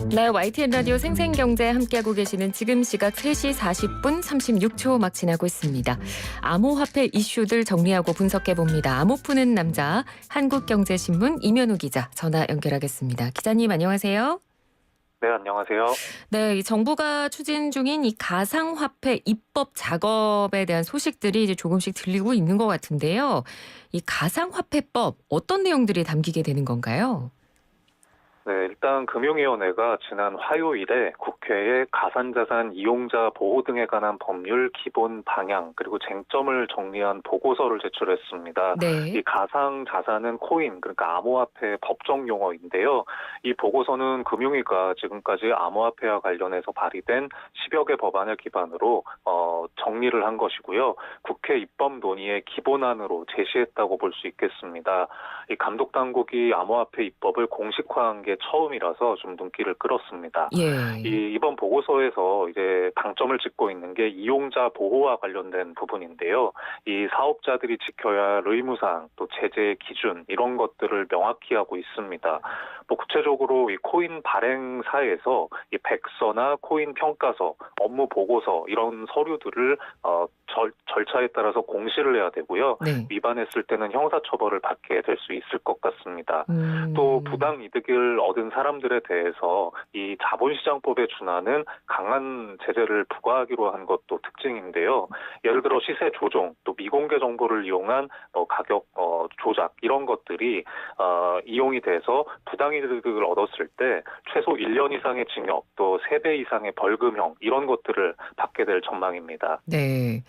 네, YTN 라디오 생생경제 함께하고 계시는 지금 시각 3시 40분 36초 막 지나고 있습니다. 암호화폐 이슈들 정리하고 분석해봅니다. 암호 푸는 남자, 한국경제신문 이면우 기자 전화 연결하겠습니다. 기자님 안녕하세요. 네, 안녕하세요. 네, 이 정부가 추진 중인 이 가상화폐 입법 작업에 대한 소식들이 이제 조금씩 들리고 있는 것 같은데요. 이 가상화폐법 어떤 내용들이 담기게 되는 건가요? 네, 일단 금융위원회가 지난 화요일에 국회에 가상자산 이용자 보호 등에 관한 법률 기본 방향 그리고 쟁점을 정리한 보고서를 제출했습니다. 네. 이 가상자산은 코인, 그러니까 암호화폐 법정 용어인데요. 이 보고서는 금융위가 지금까지 암호화폐와 관련해서 발의된 10여 개 법안을 기반으로 정리를 한 것이고요. 국회 입법 논의의 기본안으로 제시했다고 볼 수 있겠습니다. 이 감독당국이 암호화폐 입법을 공식화한 게 처음이라서 좀 눈길을 끌었습니다. 예. 이번 보고서에서 이제 방점을 찍고 있는 게 이용자 보호와 관련된 부분인데요. 이 사업자들이 지켜야 할 의무사항, 또 제재의 기준 이런 것들을 명확히 하고 있습니다. 뭐 구체적으로 이 코인 발행사에서 이 백서나 코인 평가서, 업무 보고서 이런 서류들을 절차에 따라서 공시를 해야 되고요. 네. 위반했을 때는 형사처벌을 받게 될 수 있을 것 같습니다. 또 음. 부당 이득을 얻은 사람들에 대해서 이 자본시장법에 준하는 강한 제재를 부과하기로 한 것도 특징인데요. 예를 들어 시세 조종, 또 미공개 정보를 이용한 가격 조작 이런 것들이 이용이 돼서 부당 이득을 얻었을 때 최소 1년 이상의 징역, 또 3배 이상의 벌금형 이런 것들을 받게 될 전망입니다. 네.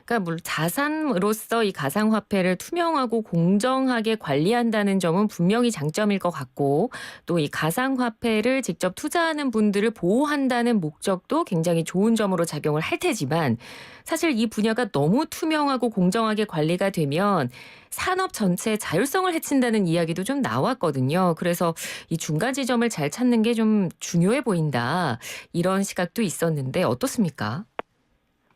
그러니까 물론 자산으로서 이 가상화폐를 투명하고 공정하게 관리한다는 점은 분명히 장점일 것 같고 또 이 가상화폐를 직접 투자하는 분들을 보호한다는 목적도 굉장히 좋은 점으로 작용을 할 테지만 사실 이 분야가 너무 투명하고 공정하게 관리가 되면 산업 전체의 자율성을 해친다는 이야기도 좀 나왔거든요. 그래서 이 중간 지점을 잘 찾는 게 좀 중요해 보인다. 이런 시각도 있었는데 어떻습니까?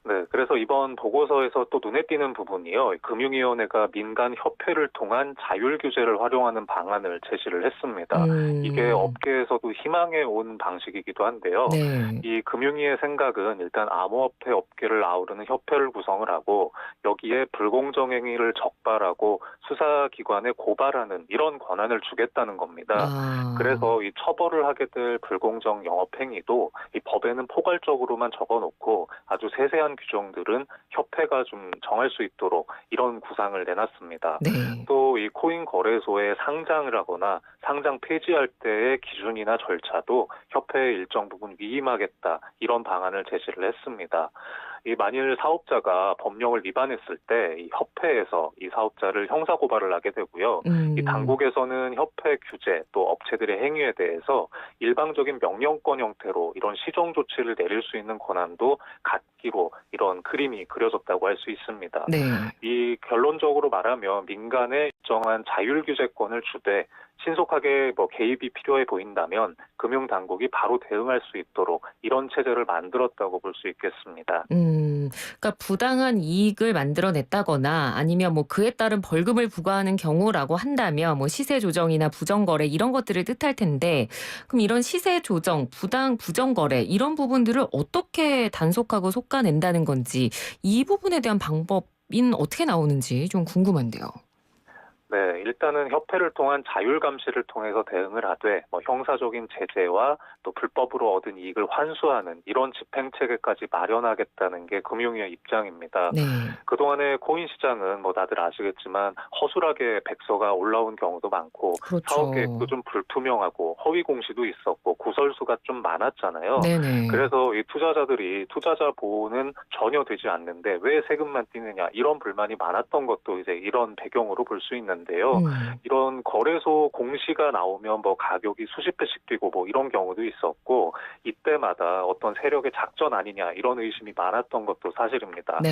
네, 그래서 이번 보고서에서 또 눈에 띄는 부분이요. 금융위원회가 민간 협회를 통한 자율 규제를 활용하는 방안을 제시를 했습니다. 이게 음. 업계에서도 희망해 온 방식이기도 한데요. 네. 이 금융위의 생각은 일단 암호화폐 업계를 아우르는 협회를 구성을 하고 여기에 불공정 행위를 적발하고 수사기관에 고발하는 이런 권한을 주겠다는 겁니다. 아. 그래서 이 처벌을 하게 될 불공정 영업행위도 이 법에는 포괄적으로만 적어놓고 아주 세세한 규정들은 협회가 좀 정할 수 있도록 이런 구상을 내놨습니다. 네. 또 이 코인 거래소에 상장을 하거나 상장 폐지할 때의 기준이나 절차도 협회에 일정 부분 위임하겠다 이런 방안을 제시를 했습니다. 이 만일 사업자가 법령을 위반했을 때 이 협회에서 이 사업자를 형사 고발을 하게 되고요. 이 음. 당국에서는 협회 규제 또 업체들의 행위에 대해서 일방적인 명령권 형태로 이런 시정 조치를 내릴 수 있는 권한도 갖기로 이런 그림이 그려졌다고 할 수 있습니다. 네. 이 결론적으로 말하면 민간의 일정한 자율 규제권을 주되 신속하게 개입이 필요해 보인다면 금융당국이 바로 대응할 수 있도록 이런 체제를 만들었다고 볼 수 있겠습니다. 그러니까 부당한 이익을 만들어냈다거나 아니면 뭐 그에 따른 벌금을 부과하는 경우라고 한다면 뭐 시세 조정이나 부정 거래 이런 것들을 뜻할 텐데 그럼 이런 시세 조정, 부정 거래 이런 부분들을 어떻게 단속하고 속아낸다는 건지 이 부분에 대한 방법인 어떻게 나오는지 좀 궁금한데요. 네, 일단은 협회를 통한 자율 감시를 통해서 대응을 하되 형사적인 제재와 또 불법으로 얻은 이익을 환수하는 이런 집행 체계까지 마련하겠다는 게 금융위의 입장입니다. 네. 그동안의 코인 시장은 다들 아시겠지만 허술하게 백서가 올라온 경우도 많고 사업 계획도 그렇죠. 좀 불투명하고 허위 공시도 있었고 구설수가 좀 많았잖아요. 네네. 그래서 이 투자자들이 투자자 보호는 전혀 되지 않는데 왜 세금만 떼느냐 이런 불만이 많았던 것도 이제 이런 배경으로 볼 수 있는데요. 음. 이런 거래소 공시가 나오면 가격이 수십 배씩 뛰고 이런 경우도 있었고 이때마다 어떤 세력의 작전 아니냐 이런 의심이 많았던 것도 사실입니다. 네.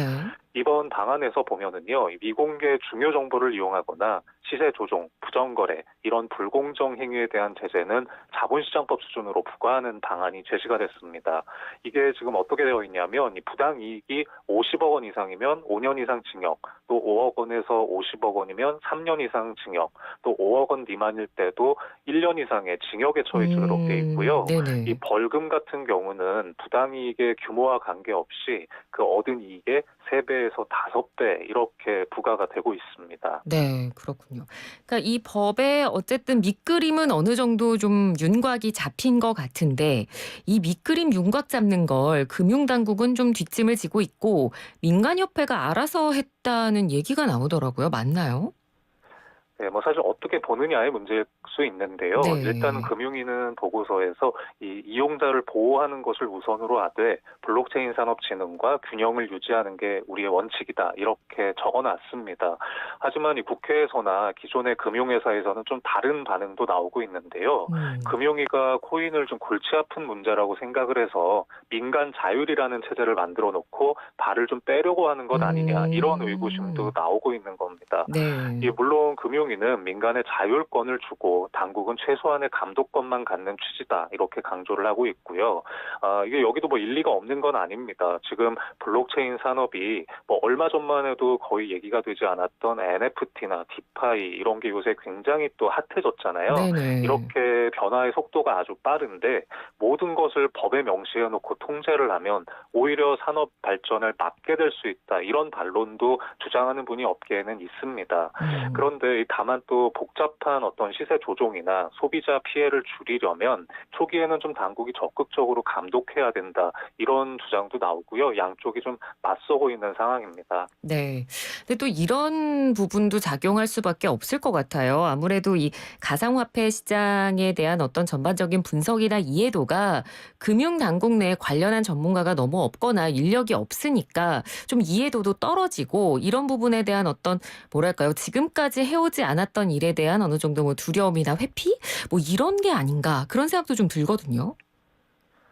이번 방안에서 보면은요, 미공개 중요 정보를 이용하거나 시세 조종, 부정거래 이런 불공정 행위에 대한 제재는 자본시장법 수준으로 부과하는 방안이 제시가 됐습니다. 이게 지금 어떻게 되어 있냐면 이 부당이익이 50억 원 이상이면 5년 이상 징역, 또 5억 원에서 50억 원이면 3년 이상 징역, 또 5억 원 미만일 때도 1년 이상의 징역에 처해지도록 돼 있고요. 이 네네. 벌금 같은 경우는 부당이익의 규모와 관계없이 그 얻은 이익의 3배에서 5배 이렇게 부과가 되고 있습니다. 네, 그렇군요. 그러니까 이 법에 어쨌든 밑그림은 어느 정도 좀 윤곽이 잡힌 것 같은데 이 밑그림 윤곽 잡는 걸 금융당국은 좀 뒷짐을 지고 있고 민간협회가 알아서 했다는 얘기가 나오더라고요. 맞나요? 네, 뭐 사실 어떻게 보느냐의 문제일 수 있는데요. 일단 네. 금융위는 보고서에서 이 이용자를 보호하는 것을 우선으로 하되 블록체인 산업 진흥과 균형을 유지하는 게 우리의 원칙이다. 이렇게 적어놨습니다. 하지만 이 국회에서나 기존의 금융회사에서는 좀 다른 반응도 나오고 있는데요. 음. 금융위가 코인을 좀 골치 아픈 문제라고 생각을 해서 민간 자율이라는 체제를 만들어 놓고 발을 좀 빼려고 하는 것 아니냐. 이런 의구심도 음. 나오고 있는 겁니다. 네. 물론 금융위는 민간에 자율권을 주고 당국은 최소한의 감독권만 갖는 취지다 이렇게 강조를 하고 있고요. 이게 여기도 뭐 일리가 없는 건 아닙니다. 지금 블록체인 산업이 뭐 얼마 전만 해도 거의 얘기가 되지 않았던 NFT나 디파이 이런 게 요새 굉장히 또 핫해졌잖아요. 네네. 이렇게 변화의 속도가 아주 빠른데 모든 것을 법에 명시해 놓고 통제를 하면 오히려 산업 발전을 막게 될 수 있다. 이런 반론도 주장하는 분이 업계에는 있습니다. 음. 그런데 다만 또 복잡한 어떤 시세 조종이나 소비자 피해를 줄이려면 초기에는 좀 당국이 적극적으로 감독해야 된다. 이런 주장도 나오고요. 양쪽이 좀 맞서고 있는 상황입니다. 네. 근데 또 이런 부분도 작용할 수밖에 없을 것 같아요. 아무래도 이 가상화폐 시장에 대한 어떤 전반적인 분석이나 이해도가 금융당국 내에 관련한 전문가가 너무 없거나 인력이 없으니까 좀 이해도도 떨어지고 이런 부분에 대한 어떤 뭐랄까요? 지금까지 해오지 않았던 일에 대한 어느 정도 뭐 두려움이나 회피? 뭐 이런 게 아닌가 그런 생각도 좀 들거든요.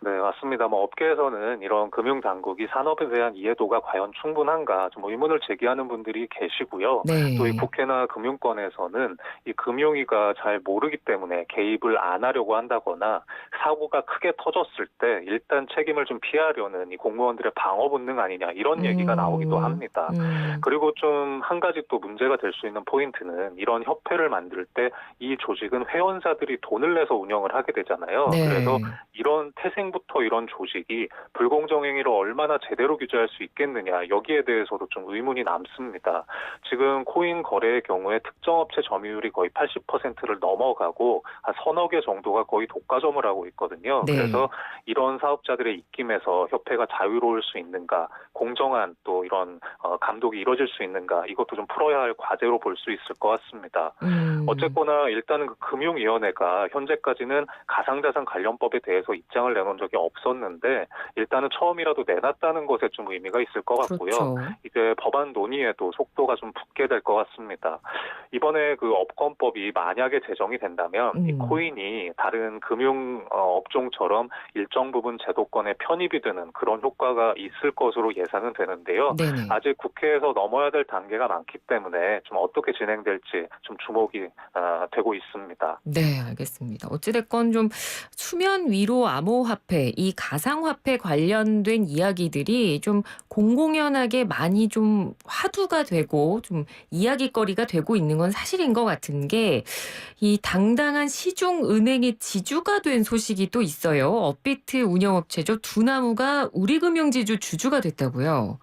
네, 맞습니다. 뭐 업계에서는 이런 금융당국이 산업에 대한 이해도가 과연 충분한가 좀 의문을 제기하는 분들이 계시고요. 또 이 네. 국회나 금융권에서는 이 금융위가 잘 모르기 때문에 개입을 안 하려고 한다거나 사고가 크게 터졌을 때 일단 책임을 좀 피하려는 이 공무원들의 방어 본능 아니냐 이런 얘기가 나오기도 음. 합니다. 음. 그리고 좀 한 가지 또 문제가 될 수 있는 포인트는 이런 협회를 만들 때 이 조직은 회원사들이 돈을 내서 운영을 하게 되잖아요. 그래서 네. 이런 태생부터 이런 조직이 불공정 행위를 얼마나 제대로 규제할 수 있겠느냐 여기에 대해서도 좀 의문이 남습니다. 지금 코인 거래의 경우에 특정 업체 점유율이 거의 80%를 넘어가고 한 서너 개 정도가 거의 독과점을 하고 있거든요. 네. 그래서 이런 사업자들의 입김에서 협회가 자유로울 수 있는가, 공정한 또 이런 감독이 이뤄질 수 있는가 이것도 좀 풀어야 할 과제로 볼 수 있을 것 같습니다. 음. 어쨌거나 일단은 그 금융위원회가 현재까지는 가상자산 관련법에 대해서 입장을 내놓은 적이 없었는데 일단은 처음이라도 내놨다는 것에 좀 의미가 있을 것 같고요. 그렇죠. 이제 법안 논의에도 속도가 좀 붙게 될 것 같습니다. 이번에 그 업권법이 만약에 제정이 된다면 이 음. 코인이 다른 금융 업종처럼 일정 부분 제도권에 편입이 되는 그런 효과가 있을 것으로 예상은 되는데요. 네네. 아직 국회에서 넘어야 될 단계가 많기 때문에 좀 어떻게 진행될지 좀 주목이 되고 있습니다. 네, 알겠습니다. 어찌 됐건 좀 수면 위로 암호화폐, 이 가상화폐 관련된 이야기들이 좀 공공연하게 많이 좀 화두가 되고 좀 이야깃거리가 되고 있는 건 사실인 것 같은 게 이 당당한 시중 은행의 지주가 된 소식이 또 있어요. 업비트 운영업체죠. 두나무가 우리금융지주 주주가 됐다고요.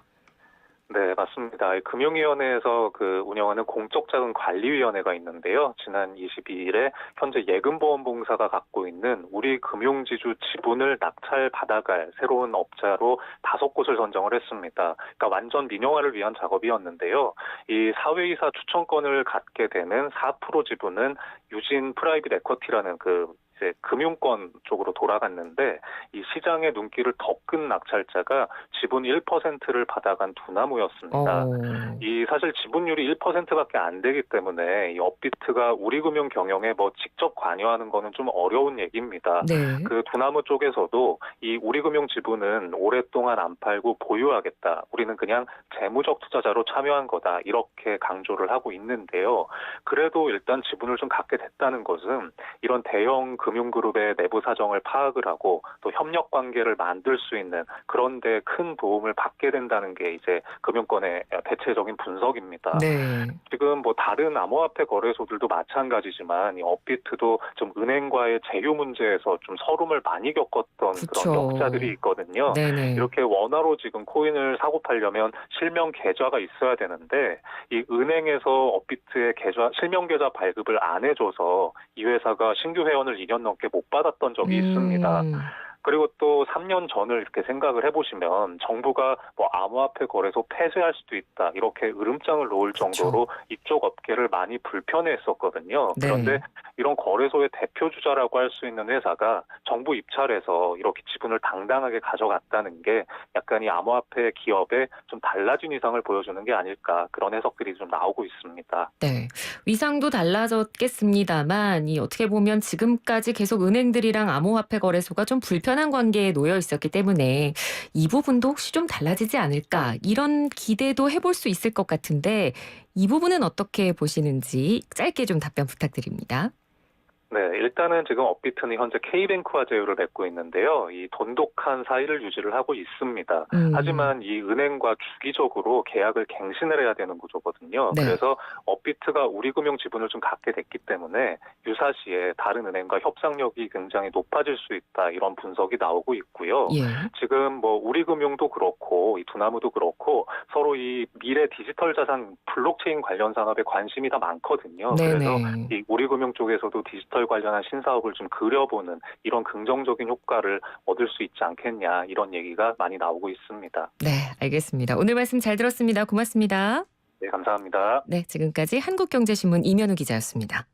네, 맞습니다. 이 금융위원회에서 그 운영하는 공적자금관리위원회가 있는데요. 지난 22일에 현재 예금보험공사가 갖고 있는 우리 금융지주 지분을 낙찰받아갈 새로운 업자로 5곳을 선정을 했습니다. 그러니까 완전 민영화를 위한 작업이었는데요. 이 사회이사 추천권을 갖게 되는 4% 지분은 유진 프라이빗 에쿼티라는 그 이제 금융권 쪽으로 돌아갔는데 이 시장의 눈길을 더 끈 낙찰자가 지분 1%를 받아간 두나무였습니다. 어. 이 사실 지분율이 1%밖에 안 되기 때문에 이 업비트가 우리금융 경영에 뭐 직접 관여하는 거는 좀 어려운 얘기입니다. 네. 그 두나무 쪽에서도 이 우리금융 지분은 오랫동안 안 팔고 보유하겠다. 우리는 그냥 재무적 투자자로 참여한 거다. 이렇게 강조를 하고 있는데요. 그래도 일단 지분을 좀 갖게 됐다는 것은 이런 대형 금융그룹의 내부 사정을 파악을 하고 또 협력 관계를 만들 수 있는 그런 데 큰 도움을 받게 된다는 게 이제 금융권의 대체적인 분석입니다. 네. 지금 뭐 다른 암호화폐 거래소들도 마찬가지지만 이 업비트도 좀 은행과의 제휴 문제에서 좀 서름을 많이 겪었던 그쵸. 그런 역사들이 있거든요. 네네. 이렇게 원화로 지금 코인을 사고 팔려면 실명 계좌가 있어야 되는데 이 은행에서 업비트의 실명 계좌 발급을 안 해줘서 이 회사가 신규 회원을 2년 넘게 못 받았던 적이 있습니다. 그리고 또 3년 전을 이렇게 생각을 해보시면 정부가 뭐 암호화폐 거래소 폐쇄할 수도 있다 이렇게 으름장을 놓을 그쵸. 정도로 이쪽 업계를 많이 불편해했었거든요. 네. 그런데 이런 거래소의 대표 주자라고 할 수 있는 회사가 정부 입찰에서 이렇게 지분을 당당하게 가져갔다는 게 약간 이 암호화폐 기업의 좀 달라진 위상을 보여주는 게 아닐까 그런 해석들이 좀 나오고 있습니다. 네. 위상도 달라졌겠습니다만 어떻게 보면 지금까지 계속 은행들이랑 암호화폐 거래소가 좀 불편한 관계에 놓여 있었기 때문에 이 부분도 혹시 좀 달라지지 않을까 이런 기대도 해볼 수 있을 것 같은데 이 부분은 어떻게 보시는지 짧게 좀 답변 부탁드립니다. 네, 일단은 지금 업비트는 현재 K뱅크와 제휴를 맺고 있는데요. 이 돈독한 사이를 유지를 하고 있습니다. 하지만 이 은행과 주기적으로 계약을 갱신을 해야 되는 구조거든요. 네. 그래서 업비트가 우리금융 지분을 좀 갖게 됐기 때문에 유사시에 다른 은행과 협상력이 굉장히 높아질 수 있다 이런 분석이 나오고 있고요. 예. 지금 뭐 우리금융도 그렇고 이 두나무도 그렇고 서로 이 미래 디지털 자산 블록체인 관련 산업에 관심이 다 많거든요. 그래서 네네. 이 우리금융 쪽에서도 디지털 관련한 신사업을 좀 그려보는 이런 긍정적인 효과를 얻을 수 있지 않겠냐 이런 얘기가 많이 나오고 있습니다. 네, 알겠습니다. 오늘 말씀 잘 들었습니다. 고맙습니다. 네, 감사합니다. 네, 지금까지 한국경제신문 이면우 기자였습니다.